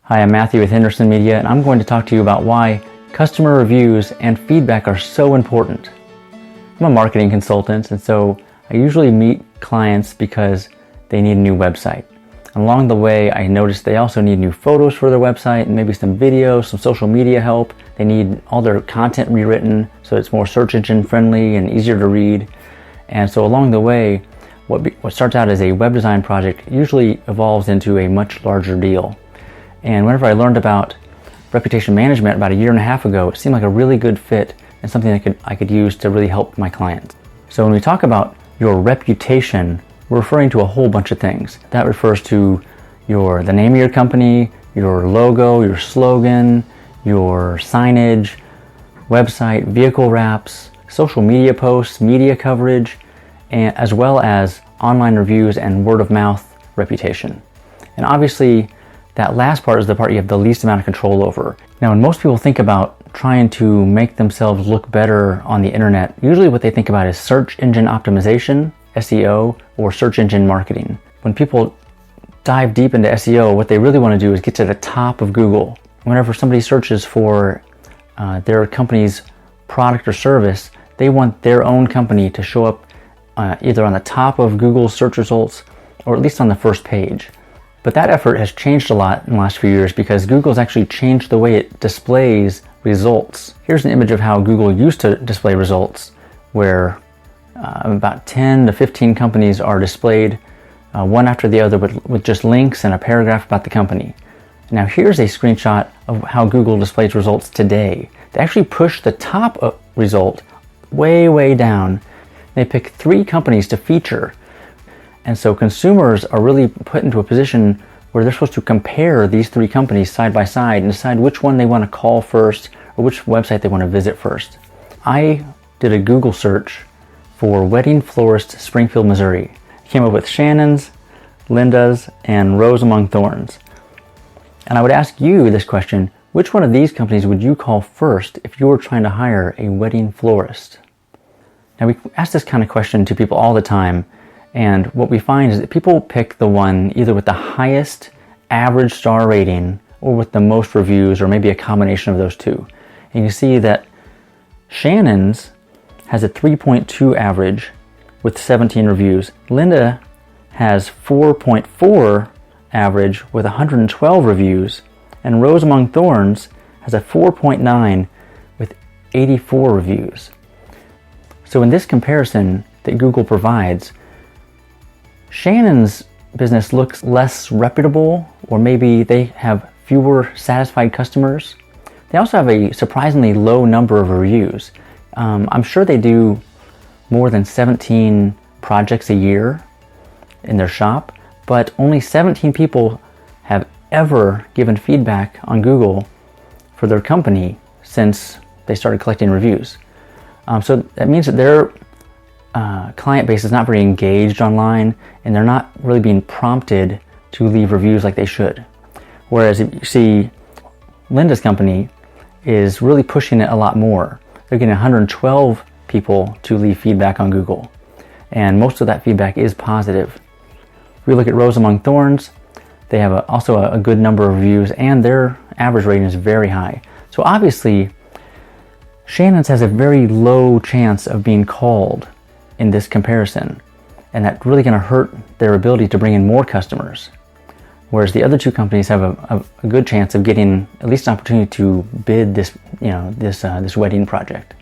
Hi, I'm Matthew with Henderson Media, and I'm going to talk to you about why customer reviews and feedback are so important. I'm a marketing consultant, and so I usually meet clients because they need a new website. And along the way, I noticed they also need new photos for their website, and maybe some videos, some social media help. They need all their content rewritten so it's more search engine friendly and easier to read. And so along the way, what starts out as a web design project usually evolves into a much larger deal. And whenever I learned about reputation management about a year and a half ago, it seemed like a really good fit and something I could use to really help my clients. So when we talk about your reputation, we're referring to a whole bunch of things. That refers to the name of your company, your logo, your slogan, your signage, website, vehicle wraps, social media posts, media coverage, and as well as online reviews and word of mouth reputation. And obviously, that last part is the part you have the least amount of control over. Now, when most people think about trying to make themselves look better on the internet, usually what they think about is search engine optimization, SEO, or search engine marketing. When people dive deep into SEO, what they really want to do is get to the top of Google. Whenever somebody searches for their company's product or service, they want their own company to show up either on the top of Google's search results or at least on the first page. But that effort has changed a lot in the last few years because Google's actually changed the way it displays results. Here's an image of how Google used to display results, where about 10 to 15 companies are displayed one after the other with just links and a paragraph about the company. Now here's a screenshot of how Google displays results today. They actually push the top result way down. They pick 3 companies to feature. And so consumers are really put into a position where they're supposed to compare these 3 companies side by side and decide which one they want to call first or which website they want to visit first. I did a Google search for wedding florist Springfield, Missouri. I came up with Shannon's, Linda's, and Rose Among Thorns. And I would ask you this question: which one of these companies would you call first if you were trying to hire a wedding florist? Now, we ask this kind of question to people all the time. And what we find is that people pick the one either with the highest average star rating or with the most reviews, or maybe a combination of those two. And you see that Shannon's has a 3.2 average with 17 reviews. Linda has 4.4 average with 112 reviews. And Rose Among Thorns has a 4.9 with 84 reviews. So in this comparison that Google provides, Shannon's business looks less reputable, or maybe they have fewer satisfied customers. They also have a surprisingly low number of reviews. I'm sure they do more than 17 projects a year in their shop, but only 17 people have ever given feedback on Google for their company since they started collecting reviews. So that means that their client base is not very engaged online, and they're not really being prompted to leave reviews like they should. Whereas if you see Linda's company is really pushing it a lot more. They're getting 112 people to leave feedback on Google, and most of that feedback is positive. If we look at Rose Among Thorns, they have also a good number of reviews, and their average rating is very high. So obviously, Shannon's has a very low chance of being called in this comparison, and that's really going to hurt their ability to bring in more customers, whereas the other 2 companies have a good chance of getting at least an opportunity to bid this wedding project.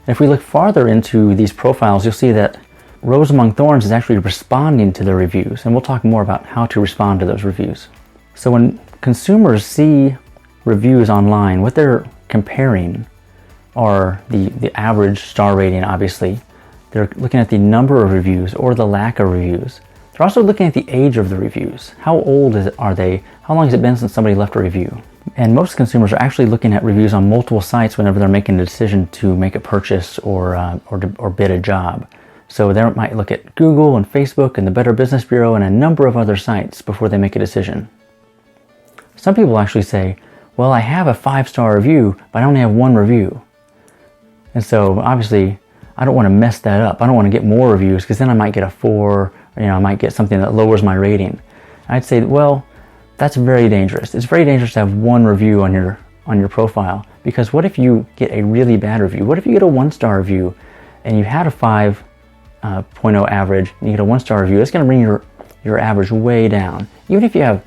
And if we look farther into these profiles, you'll see that Rose Among Thorns is actually responding to their reviews, and we'll talk more about how to respond to those reviews. So when consumers see reviews online, what they're comparing are the average star rating, obviously. They're looking at the number of reviews or the lack of reviews. They're also looking at the age of the reviews. How old are they? How long has it been since somebody left a review? And most consumers are actually looking at reviews on multiple sites whenever they're making a decision to make a purchase or bid a job. So they might look at Google and Facebook and the Better Business Bureau and a number of other sites before they make a decision. Some people actually say, well, I have a 5-star review, but I only have 1 review. And so obviously, I don't want to mess that up. I don't want to get more reviews because then I might get a 4, or I might get something that lowers my rating. I'd say, well, That's very dangerous. It's very dangerous to have one review on your profile, because what if you get a really bad review? What if you get a 1-star review and you had a 5.0 average and you get a 1-star review? It's going to bring your average way down. Even if you have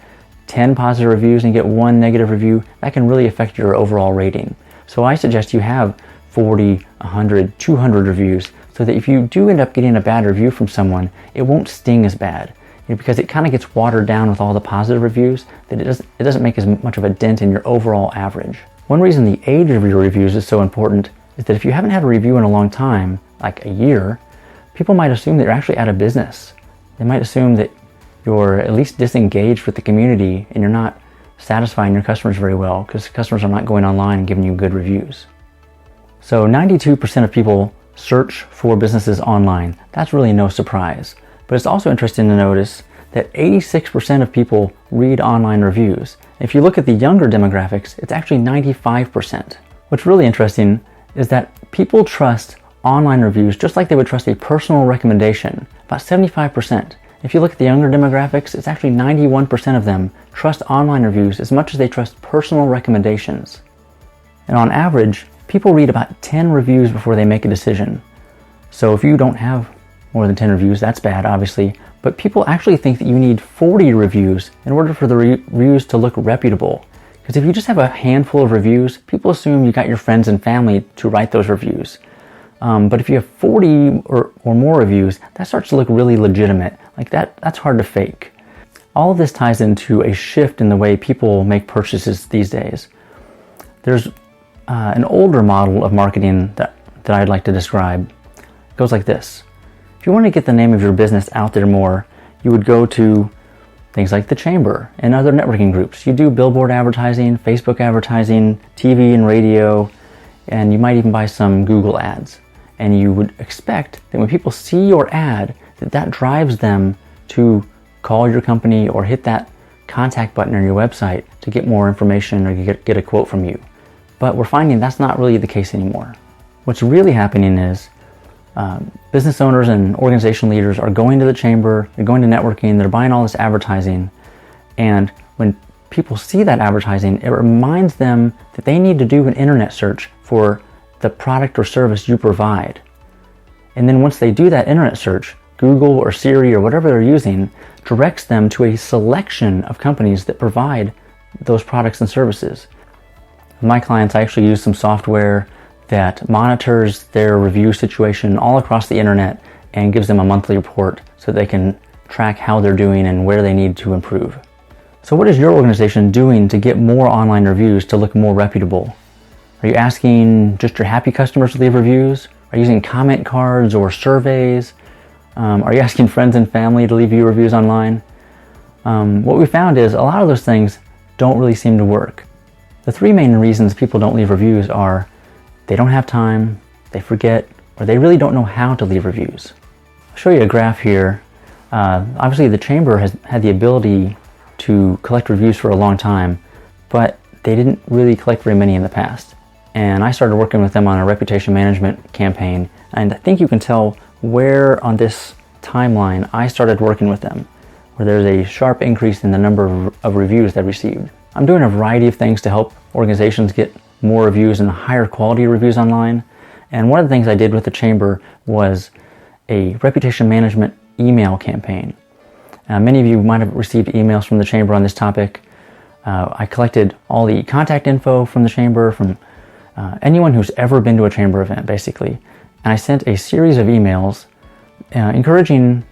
10 positive reviews and you get 1 negative review, that can really affect your overall rating. So I suggest you have 40, 100, 200 reviews, so that if you do end up getting a bad review from someone, it won't sting as bad. Because it kind of gets watered down with all the positive reviews, that it doesn't make as much of a dent in your overall average. One reason the age of your reviews is so important is that if you haven't had a review in a long time, like a year, people might assume that you're actually out of business. They might assume that you're at least disengaged with the community and you're not satisfying your customers very well, because customers are not going online and giving you good reviews. So 92% of people search for businesses online. That's really no surprise. But it's also interesting to notice that 86% of people read online reviews. If you look at the younger demographics, it's actually 95%. What's really interesting is that people trust online reviews just like they would trust a personal recommendation, about 75%. If you look at the younger demographics, it's actually 91% of them trust online reviews as much as they trust personal recommendations. And on average, people read about 10 reviews before they make a decision. So if you don't have more than 10 reviews, that's bad, obviously, but people actually think that you need 40 reviews in order for the reviews to look reputable. Because if you just have a handful of reviews, people assume you got your friends and family to write those reviews. But if you have 40 or more reviews, that starts to look really legitimate. Like that's hard to fake. All of this ties into a shift in the way people make purchases these days. There's an older model of marketing that I'd like to describe. It goes like this. If you want to get the name of your business out there more, you would go to things like the Chamber and other networking groups. You do billboard advertising, Facebook advertising, TV and radio, and you might even buy some Google ads. And you would expect that when people see your ad, that drives them to call your company or hit that contact button on your website to get more information or get a quote from you. But we're finding that's not really the case anymore. What's really happening is business owners and organization leaders are going to the Chamber, they're going to networking, they're buying all this advertising, and when people see that advertising, it reminds them that they need to do an internet search for the product or service you provide. And then once they do that internet search, Google or Siri or whatever they're using directs them to a selection of companies that provide those products and services. My clients, I actually use some software that monitors their review situation all across the internet and gives them a monthly report so they can track how they're doing and where they need to improve. So what is your organization doing to get more online reviews to look more reputable? Are you asking just your happy customers to leave reviews? Are you using comment cards or surveys? Are you asking friends and family to leave you reviews online? What we found is a lot of those things don't really seem to work. The three main reasons people don't leave reviews are they don't have time, they forget, or they really don't know how to leave reviews. I'll show you a graph here. Obviously the Chamber has had the ability to collect reviews for a long time, but they didn't really collect very many in the past. And I started working with them on a reputation management campaign, and I think you can tell where on this timeline I started working with them, where there's a sharp increase in the number of reviews they received. I'm doing a variety of things to help organizations get more reviews and higher quality reviews online. And one of the things I did with the Chamber was a reputation management email campaign. Many of you might have received emails from the Chamber on this topic. I collected all the contact info from the Chamber, from anyone who's ever been to a Chamber event, basically. And I sent a series of emails encouraging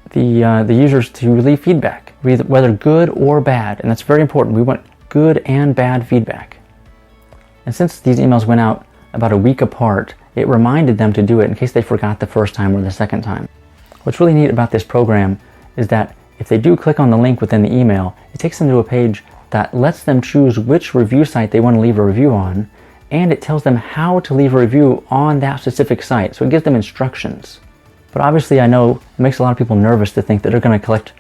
the users to leave feedback, whether good or bad. And that's very important. We want good and bad feedback. And since these emails went out about a week apart, it reminded them to do it in case they forgot the first time or the second time. What's really neat about this program is that if they do click on the link within the email, it takes them to a page that lets them choose which review site they want to leave a review on, and it tells them how to leave a review on that specific site. So it gives them instructions. But obviously I know it makes a lot of people nervous to think that they're going to collect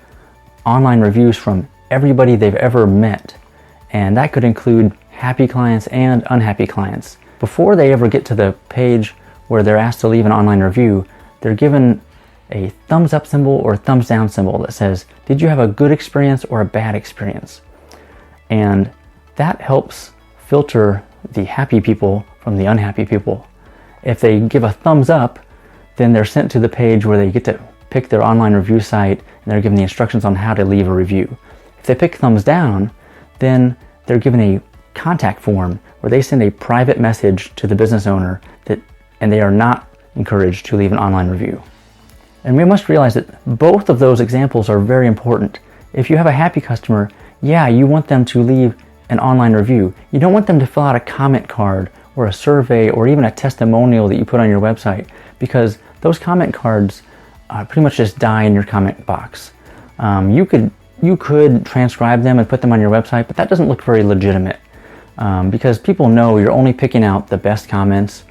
online reviews from everybody they've ever met. And that could include happy clients and unhappy clients. Before they ever get to the page where they're asked to leave an online review, they're given a thumbs up symbol or thumbs down symbol that says, did you have a good experience or a bad experience? And that helps filter the happy people from the unhappy people. If they give a thumbs up, then they're sent to the page where they get to pick their online review site, and they're given the instructions on how to leave a review. If they pick thumbs down, then they're given a contact form where they send a private message to the business owner and they are not encouraged to leave an online review. And we must realize that both of those examples are very important. If you have a happy customer, yeah, you want them to leave an online review. You don't want them to fill out a comment card or a survey or even a testimonial that you put on your website, because those comment cards pretty much just die in your comment box. You could transcribe them and put them on your website, but that doesn't look very legitimate, because people know you're only picking out the best comments,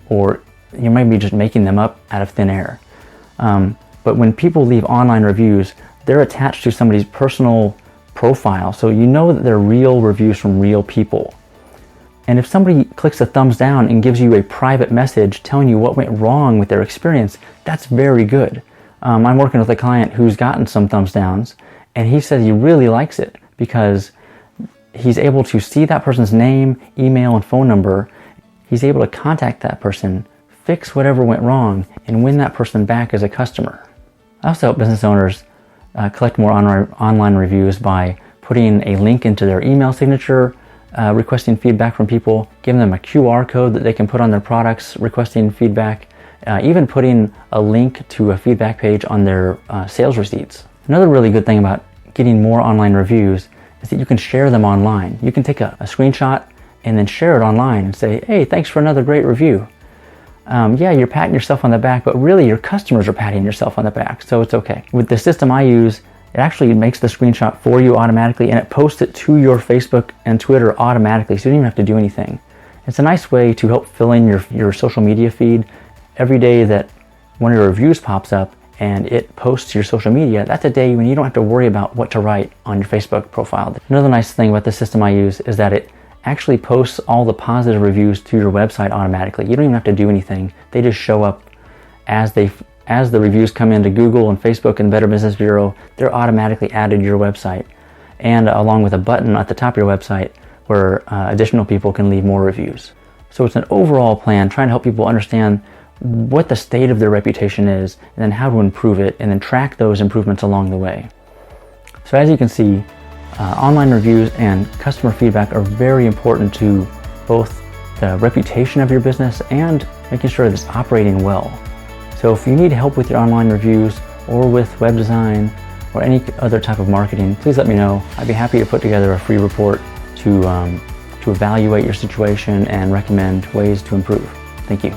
or you might be just making them up out of thin air. But when people leave online reviews, they're attached to somebody's personal profile, so you know that they're real reviews from real people. And if somebody clicks a thumbs down and gives you a private message telling you what went wrong with their experience, that's very good. I'm working with a client who's gotten some thumbs downs, and he says he really likes it because he's able to see that person's name, email, and phone number. He's able to contact that person, fix whatever went wrong, and win that person back as a customer. I also help business owners collect more online reviews by putting a link into their email signature, requesting feedback from people, giving them a QR code that they can put on their products, requesting feedback, even putting a link to a feedback page on their sales receipts. Another really good thing about getting more online reviews is that you can share them online. You can take a screenshot and then share it online and say, hey, thanks for another great review. Yeah, you're patting yourself on the back, but really your customers are patting yourself on the back, so it's okay. With the system I use, it actually makes the screenshot for you automatically, and it posts it to your Facebook and Twitter automatically, so you don't even have to do anything. It's a nice way to help fill in your social media feed. Every day that one of your reviews pops up and it posts to your social media, that's a day when you don't have to worry about what to write on your Facebook profile. Another nice thing about the system I use is that it actually posts all the positive reviews to your website automatically. You don't even have to do anything. They just show up as the reviews come into Google and Facebook and Better Business Bureau. They're automatically added to your website, and along with a button at the top of your website where additional people can leave more reviews. So it's an overall plan trying to help people understand what the state of their reputation is, and then how to improve it, and then track those improvements along the way. So as you can see, online reviews and customer feedback are very important to both the reputation of your business and making sure that it's operating well. So if you need help with your online reviews or with web design or any other type of marketing, please let me know. I'd be happy to put together a free report to evaluate your situation and recommend ways to improve. Thank you.